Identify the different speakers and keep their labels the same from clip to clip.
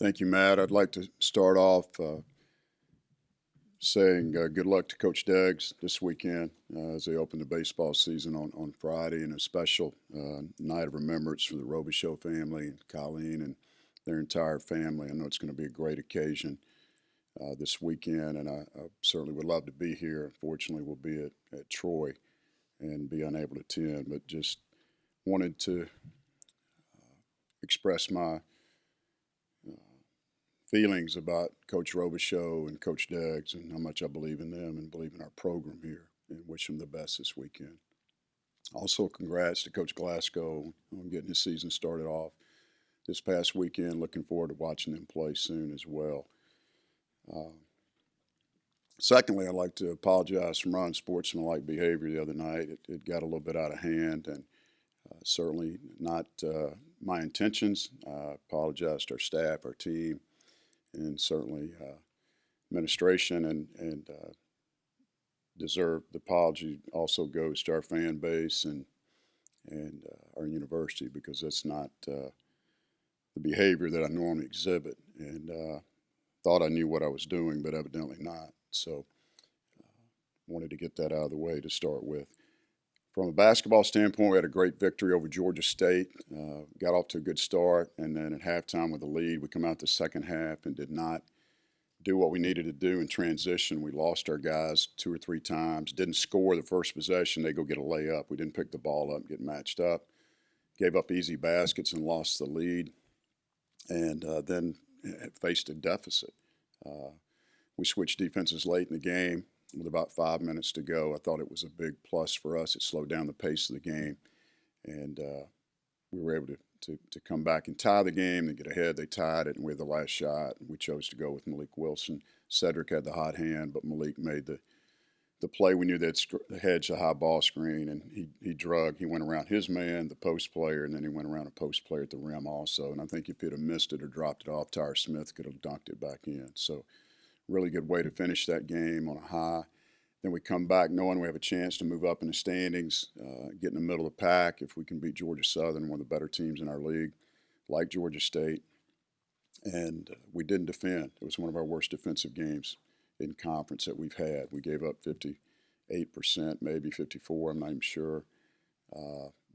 Speaker 1: Thank you, Matt. I'd like to start off saying good luck to Coach Deggs this weekend as they open the baseball season on Friday, and a special night of remembrance for the Robichaux family and Colleen and their entire family. I know it's going to be a great occasion this weekend, and I certainly would love to be here. Unfortunately, we'll be at Troy and be unable to attend, but just wanted to express my feelings about Coach Robichaux and Coach Deggs and how much I believe in them and believe in our program here, and wish them the best this weekend. Also, congrats to Coach Glasgow on getting his season started off this past weekend. Looking forward to watching them play soon as well. Uh, Secondly, I'd like to apologize for my unsportsmanlike behavior the other night. It got a little bit out of hand, and certainly not my intentions. I apologize to our staff, our team, and certainly administration, and deserved apology also goes to our fan base and our university, because that's not the behavior that I normally exhibit, and thought I knew what I was doing, but evidently not. So wanted to get that out of the way to start with. From a basketball standpoint, we had a great victory over Georgia State. Got off to a good start, and then at halftime with a lead, we come out the second half and did not do what we needed to do in transition. We lost our guys two or three times, didn't score the first possession. They go get a layup. We didn't pick the ball up, get matched up, gave up easy baskets and lost the lead, and then faced a deficit. We switched defenses late in the game with about 5 minutes to go. I thought it was a big plus for us. It slowed down the pace of the game, and we were able to come back and tie the game and get ahead. They tied it, and we had the last shot. We chose to go with Malik Wilson. Cedric had the hot hand, but Malik made the play. We knew they'd hedge a high ball screen, and he went around his man, the post player, and then he went around a post player at the rim also. And I think if he'd have missed it or dropped it off, Tyre Smith could have dunked it back in. So really good way to finish that game on a high. Then we come back knowing we have a chance to move up in the standings, get in the middle of the pack if we can beat Georgia Southern, one of the better teams in our league, like Georgia State. And we didn't defend. It was one of our worst defensive games in conference that we've had. We gave up 58%, maybe 54, I'm not even sure.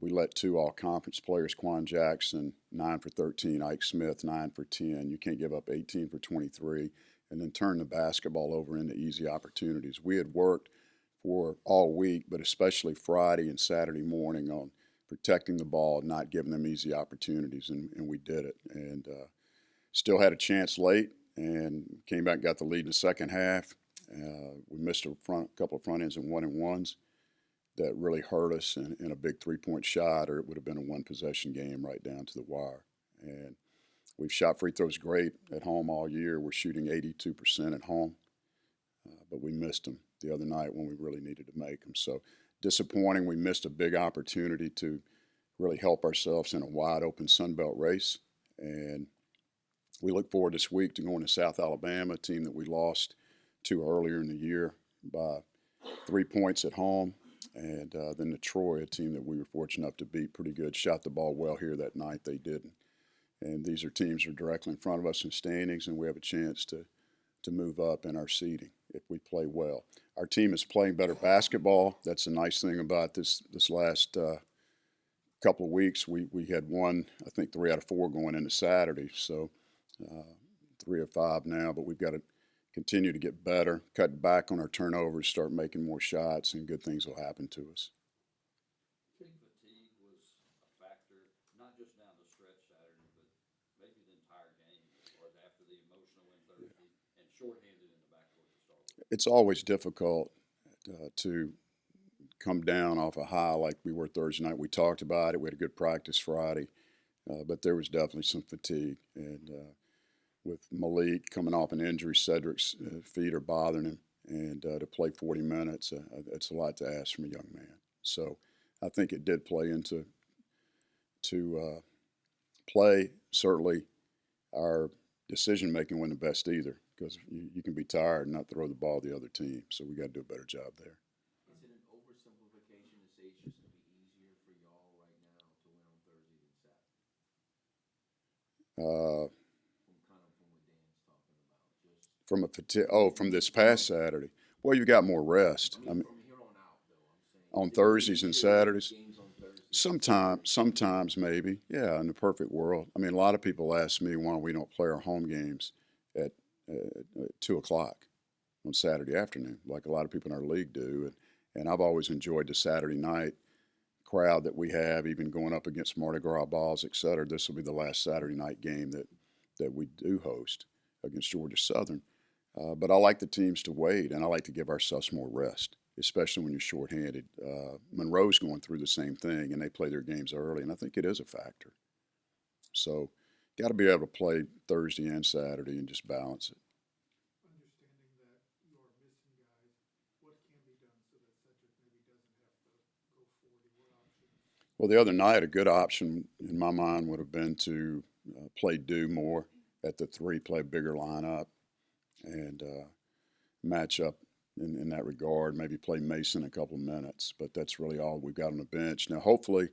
Speaker 1: We let two all-conference players, Quan Jackson, 9 for 13, Ike Smith, 9 for 10. You can't give up 18 for 23 and then turn the basketball over into easy opportunities. We had worked for all week, but especially Friday and Saturday morning on protecting the ball, not giving them easy opportunities, and we did it. And still had a chance late and came back and got the lead in the second half. We missed a couple of front ends and one-and-ones that really hurt us in a big three-point shot, or it would have been a one-possession game right down to the wire. And we've shot free throws great at home all year. We're shooting 82% at home, but we missed them the other night when we really needed to make them. So disappointing. We missed a big opportunity to really help ourselves in a wide-open Sun Belt race. And we look forward this week to going to South Alabama, a team that we lost to earlier in the year by 3 points at home. And then to Troy, a team that we were fortunate enough to beat pretty good. Shot the ball well here that night. They didn't. And these are teams that are directly in front of us in standings, and we have a chance to move up in our seeding if we play well. Our team is playing better basketball. That's the nice thing about this last couple of weeks. We had won, I think, 3 out of 4 going into Saturday, so 3 of 5 now. But we've got to continue to get better, cut back on our turnovers, start making more shots, and good things will happen to us.
Speaker 2: Think fatigue was a factor, not just down the stretch Saturday, but maybe the entire game, as far as after the emotional win Thursday and shorthanded in the backcourt to start with.
Speaker 1: It's always difficult to come down off a high like we were Thursday night. We talked about it. We had a good practice Friday, but there was definitely some fatigue. And with Malik coming off an injury, Cedric's feet are bothering him, and to play 40 minutes, it's a lot to ask from a young man. So I think it did play into play. Certainly, our decision making wasn't the best either, because you can be tired and not throw the ball to the other team. So we got to do a better job there.
Speaker 3: Is it an oversimplification to say it's just going to be easier for y'all right now to win on Thursday than Saturday?
Speaker 1: Uh,
Speaker 3: From
Speaker 1: From a from this past Saturday. Well, you got more rest. I mean,
Speaker 3: From here on out, though, I'm saying.
Speaker 1: on
Speaker 3: Is there
Speaker 1: Thursdays and
Speaker 3: easier
Speaker 1: Saturdays.
Speaker 3: games on Thursdays?
Speaker 1: Sometimes maybe, yeah. In the perfect world, I mean, a lot of people ask me why we don't play our home games at 2 o'clock on Saturday afternoon, like a lot of people in our league do. And I've always enjoyed the Saturday night crowd that we have, even going up against Mardi Gras balls, et cetera. This will be the last Saturday night game that we do host against Georgia Southern. But I like the teams to wait, and I like to give ourselves more rest, especially when you're shorthanded. Monroe's going through the same thing, and they play their games early, and I think it is a factor. So, got to be able to play Thursday and Saturday and just balance it.
Speaker 4: Understanding that you are missing guys, what can be done so that Cedric maybe doesn't have to go 40? What options?
Speaker 1: Well, the other night, a good option in my mind would have been to play Dew more at the three, play a bigger lineup, and match up in that regard. Maybe play Mason a couple of minutes, but that's really all we've got on the bench. Now, hopefully,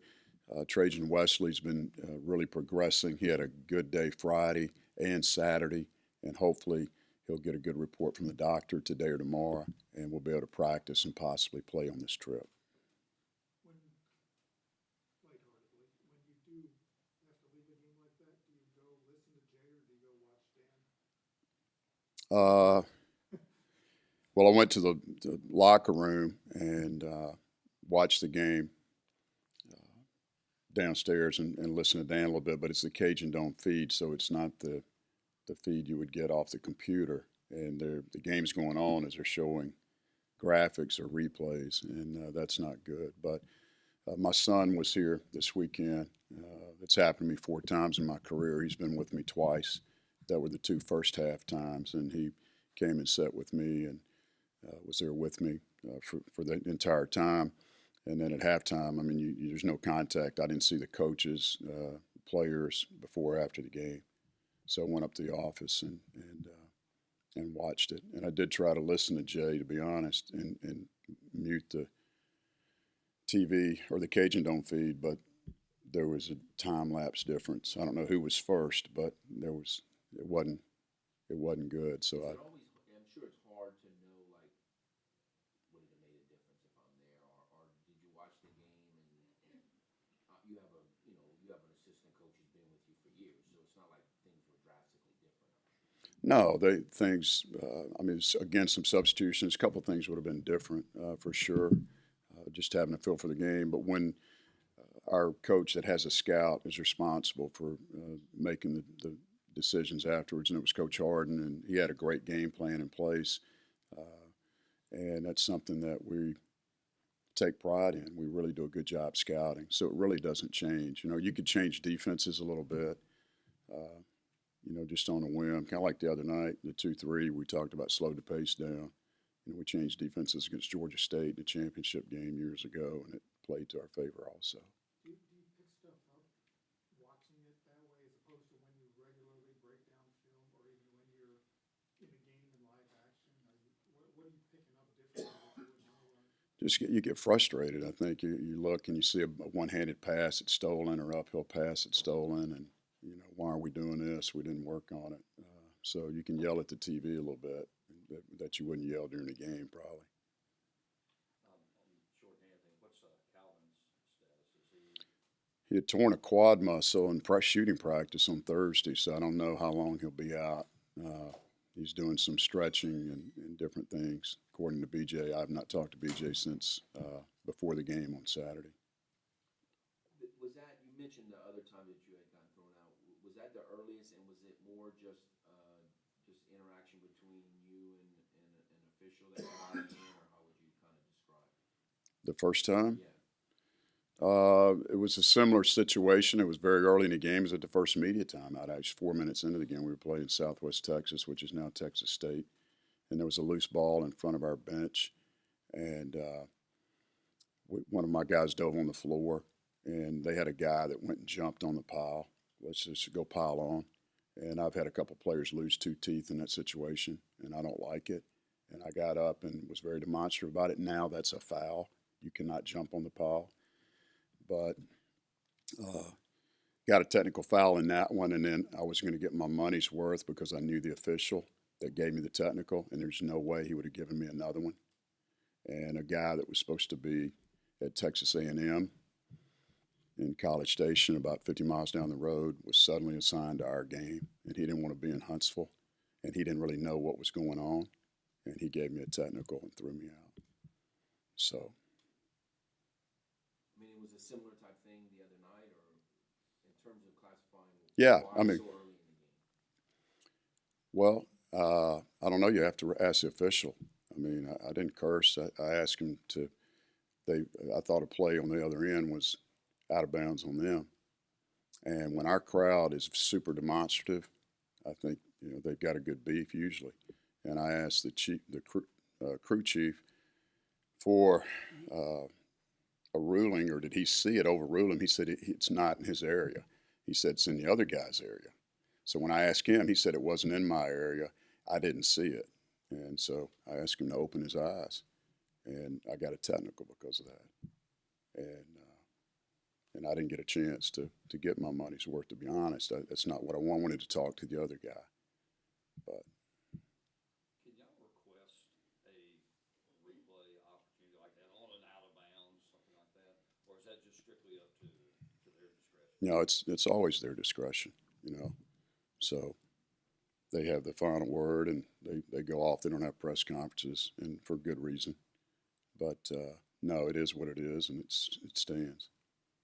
Speaker 1: Trajan Wesley's been really progressing. He had a good day Friday and Saturday, and hopefully he'll get a good report from the doctor today or tomorrow, and we'll be able to practice and possibly play on this trip.
Speaker 4: When, lightheartedly, when you do have to leave a game like that, do you go listen to Jay or do you go watch Dan?
Speaker 1: Well, I went to the locker room and watched the game downstairs and listened to Dan a little bit, but it's the Cajun Dome feed, so it's not the feed you would get off the computer. And the game's going on as they're showing graphics or replays, and that's not good. But my son was here this weekend. It's happened to me 4 times in my career. He's been with me twice. That were the 2 first half times, and he came and sat with me and was there with me for the entire time. And then at halftime, I mean, there's no contact. I didn't see the coaches, players before or after the game. So I went up to the office and watched it. And I did try to listen to Jay, to be honest, and mute the TV or the Cajun Dome feed, but there was a time lapse difference. I don't know who was first, but it wasn't good. So
Speaker 3: Is it always, I'm sure it's hard to know, like, would it have made a difference if I'm there, or did you watch the game and you have you have an assistant coach who's been with you for years, so it's not like things were drastically different.
Speaker 1: no, things. I mean, again, some substitutions. A couple of things would have been different for sure. Just having a feel for the game, but when our coach that has a scout is responsible for making the decisions afterwards, and it was Coach Harden, and he had a great game plan in place, and that's something that we take pride in. We really do a good job scouting, so it really doesn't change. You could change defenses a little bit, just on a whim, kind of like the other night, the 2-3. We talked about slowed the pace down. We changed defenses against Georgia State in the championship game years ago, and it played to our favor also.
Speaker 4: Do you pick stuff up watching it that way as opposed to when you regularly break down film or even when you're in a game in live action? What are you picking up differently that you wouldn't otherwise?
Speaker 1: You get frustrated. I think you look and you see a one-handed pass that's stolen or uphill pass that's stolen, and why are we doing this? We didn't work on it. So you can yell at the TV a little bit that you wouldn't yell during the game, probably.
Speaker 2: On shorthand thing, what's Calvin's status? Is he?
Speaker 1: He had torn a quad muscle in shooting practice on Thursday, so I don't know how long he'll be out. He's doing some stretching and different things, according to BJ. I've not talked to BJ since before the game on Saturday.
Speaker 3: Was that, you mentioned the other time that you had gotten thrown out? Was that the earliest, and was it more just interaction between you and an official that got in, or how would you kind of describe it?
Speaker 1: The first time?
Speaker 3: Yeah.
Speaker 1: It was a similar situation. It was very early in the game. It was at the first media timeout. Actually, 4 minutes into the game, we were playing Southwest Texas, which is now Texas State, and there was a loose ball in front of our bench, and one of my guys dove on the floor, and they had a guy that went and jumped on the pile. Let's just go pile on. And I've had a couple players lose 2 teeth in that situation, and I don't like it. And I got up and was very demonstrative about it. Now that's a foul. You cannot jump on the pile. But got a technical foul in that one, and then I was going to get my money's worth because I knew the official that gave me the technical, and there's no way he would have given me another one. And a guy that was supposed to be at Texas A&M in College Station, about 50 miles down the road, was suddenly assigned to our game, and he didn't want to be in Huntsville, and he didn't really know what was going on, and he gave me a technical and threw me out. So,
Speaker 3: I mean, it was a similar type thing the other night, or in terms of classifying
Speaker 1: yeah,
Speaker 3: why
Speaker 1: I mean,
Speaker 3: so early in the game?
Speaker 1: well, I don't know. You have to ask the official. I mean, I didn't curse. I asked him to. I thought a play on the other end was out of bounds on them. And when our crowd is super demonstrative, I think they've got a good beef usually. And I asked the crew chief, for a ruling, or did he see it overrule him? He said it's not in his area. He said it's in the other guy's area. So when I asked him, he said it wasn't in my area. I didn't see it. And so I asked him to open his eyes, and I got a technical because of that. And I didn't get a chance to get my money's worth, to be honest. That's not what I wanted. I wanted to talk to the other guy. But
Speaker 2: Can y'all request a replay opportunity like that on an out of bounds, something like that? Or is that just strictly up to their discretion?
Speaker 1: it's always their discretion. So they have the final word, and they go off. They don't have press conferences, and for good reason. But no, it is what it is, and it stands.